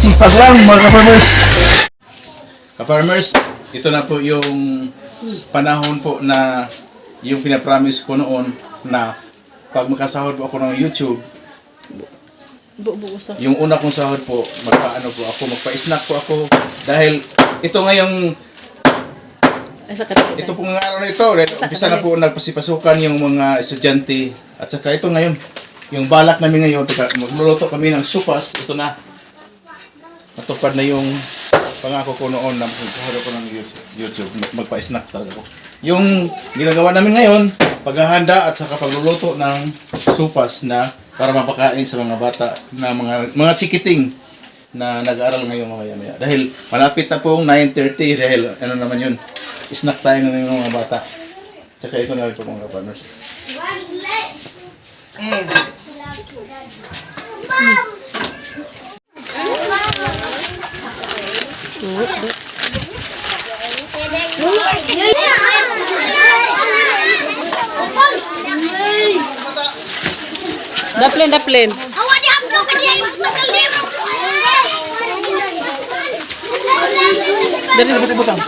Sipag lang mga ka-farmers. Ka-farmers, ito na po yung panahon po na yung pinapromise ko noon na pag makasahod po ako ng YouTube, yung una kong sahod po, magpa-snack po ako dahil ito ngayong ito pong araw na ito, umpisa na po nagpasipasukan yung mga estudyante at saka ito ngayon, yung balak namin ngayon, magluluto kami ng supas, ito na. Natupad na yung pangako ko noon na magkahalo ko ng YouTube, magpa-snack talaga ako. Yung ginagawa namin ngayon, paghahanda at saka pagluluto ng supas na para mapakain sa mga bata na mga chikiting na nag-aaral ngayon mamaya-maya. Dahil malapit na pong 9:30 dahil ano naman yun, snack time na yung mga bata. Tsaka ito na rin po mga partners. Daplin. Awak dia upload ke dia mas bakal dia.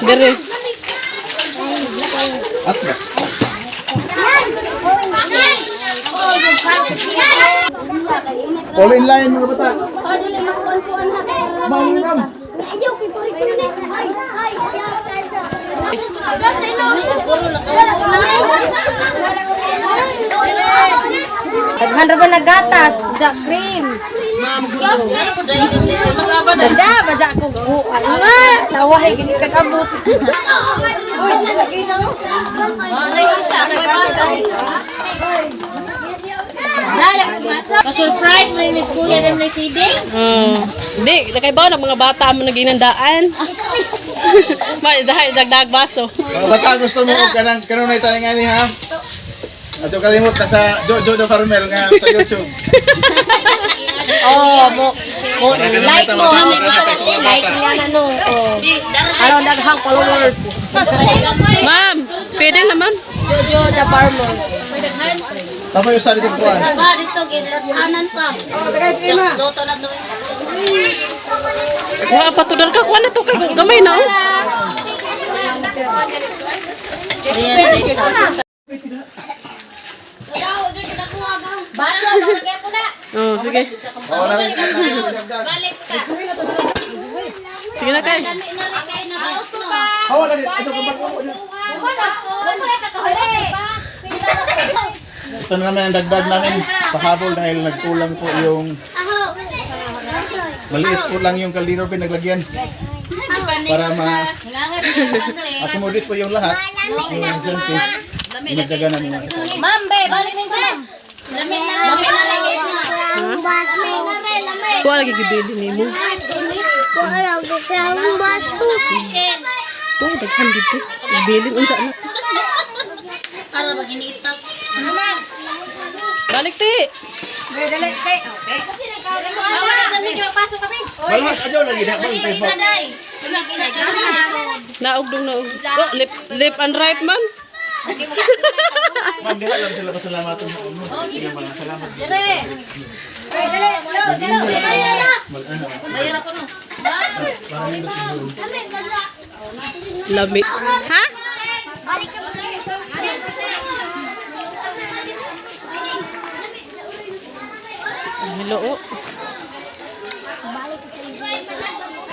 Dari. Atlas. All in line mga bata. Manginam. Daghan ra ba nagatas, ja cream. Dada baja ko kuan nga, tawahay gini kagabot. Pa-surprise mo yung kuya din na feeding? Di, kay ba ng mga bata mo naginandaan? Dagdag baso. Mga bata gusto mo og kanang na tayo nga ni ha. Ato kalimot na sa Jojo the Farmer nga sa YouTube. Like mo, like nga na no. Ano daghang followers. Ma'am, pwede na ma'am. Jojo the farmer. Tama yung sali kong kuhan. Ba dito gilatanan pa. Luto na to. Wala pa tudal ka kuan na to kay gamay na oh. Baso, kaya po na. Oh, sige. Balik ka. Sige na kay. Dami na rin kayo na host no. Hawa lagi ato ka bang ito na naman ang dagdag namin pahabol dahil nagkulang po yung maliit po lang yung kaldero pinaglagyan para ma-accommodate po yung lahat yung dyan po inagdaga namin Ma'am, be, balik mo ko. Lamin na lagi na. Kuha lagi gibili nimo. To daghan dito. Ibili unsa na. Para ba iniitap? Ano na? Balik ti. Dali, okay. Kasi nagkaroon na sa video pasok kami. malhat adyo lagi na bang Hindi na day. Wala Naog dong naog. Oh, left and right man. ma'am diha lang sila pasalamatan sa inyo sige mga salamat Dire. Bayar ako no. Lami. Ha? Hello. Oh.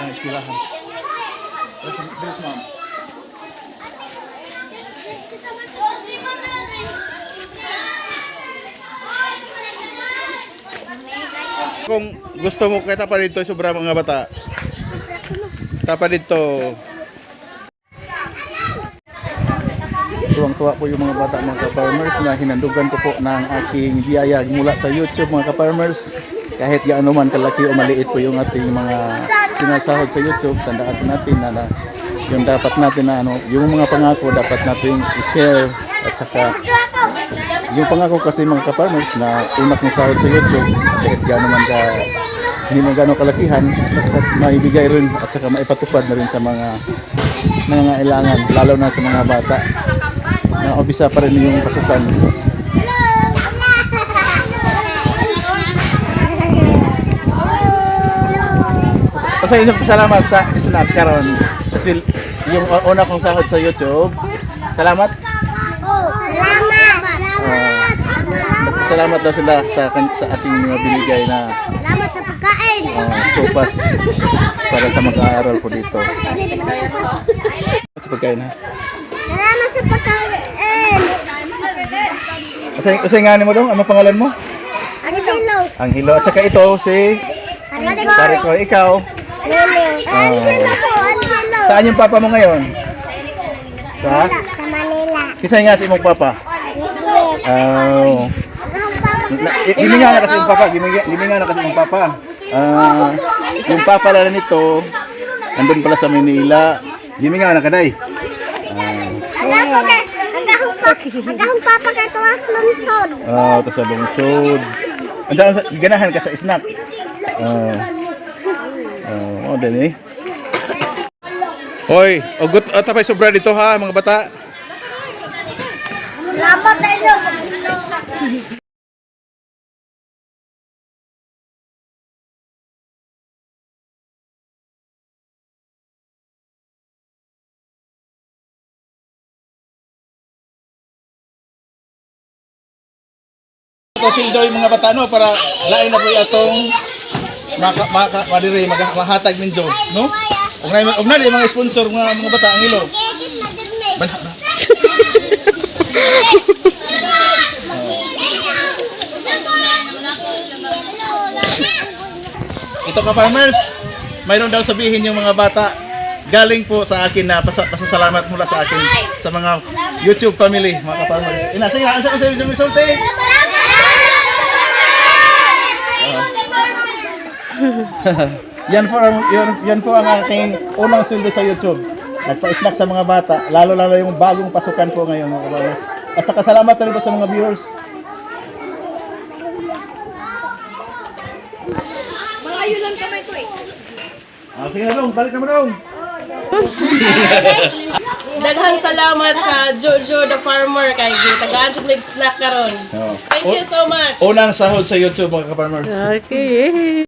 ang ispirahan bilis ma'am kung gusto mo kita pa dito sobra mga bata tapa dito tuwang-tuwa po yung mga bata mga ka-farmers na hinandugan ko po ng aking biyaya mula sa YouTube mga ka-farmers kahit gaano man kalaki o maliit po yung ating mga sinasahod sa YouTube tandaan po natin na yung dapat natin na yung mga pangako dapat natin i-share at saka yung pangako kasi mga ka-farmers na una kong sahod sa YouTube kahit gaano man hindi na gano'ng kalakihan, basta maibigay rin at saka maipatupad na rin sa mga nangangailangan, lalo na sa mga bata. Na umpisa pa rin yung pasukan. Sa inyong pasalamat sa Snap karon. Kasi yung una kong sahod sa YouTube. Salamat. Salamat daw sila sa ating mga binigay na Salamat sa pagkain. sopas para sa mag-aaral po dito. Sa pagkain ha. Salamat sa pagkain. Kasi nga mo daw, ano pangalan mo? Ang hilo. Ang Hilo. At saka ito si Sariko. Ikaw. Ang hilo po. Ang hilo. Saan yung papa mo ngayon? Sa? Sa Manila. Kisay nga si imong papa. Higit. Oh. Giminga na kasi yung papa. Giminga na kasi yung papa. Yung papa lala nito, nandun pala sa Manila. Giminga na kaday. Agahong papa ka ito ang lunsod. Ito sa bungsod. Andiyan, ganahan ka sa snack. Din eh. Hoy, ugot tapay sobra dito ha, mga bata. Salamat sa inyo. Ito daw yung mga bata no para lain na po atong madiri mahatag min job, no? Og na mga sponsor mga bata ang Hilo. Ito ka farmers, mayroon daw sabihin yung mga bata galing po sa akin na pasasalamat mula sa akin sa mga YouTube family, mga ka-farmers. Ina, sige, ang sa yung sulti. Yan po ang aking unang sweldo sa YouTube. Nagpa-snack sa mga bata, lalo yung bagong pasukan po ngayon mga kabalas. At saka salamat na rin po sa mga viewers. Mga ayulan kamay ko eh. Sige na dong, balik naman dong. Daghang salamat sa Jojo the Farmer kay gitagaan jud mig snack karon. Thank you so much. Unang sahod sa YouTube mga ka-farmers. Okay.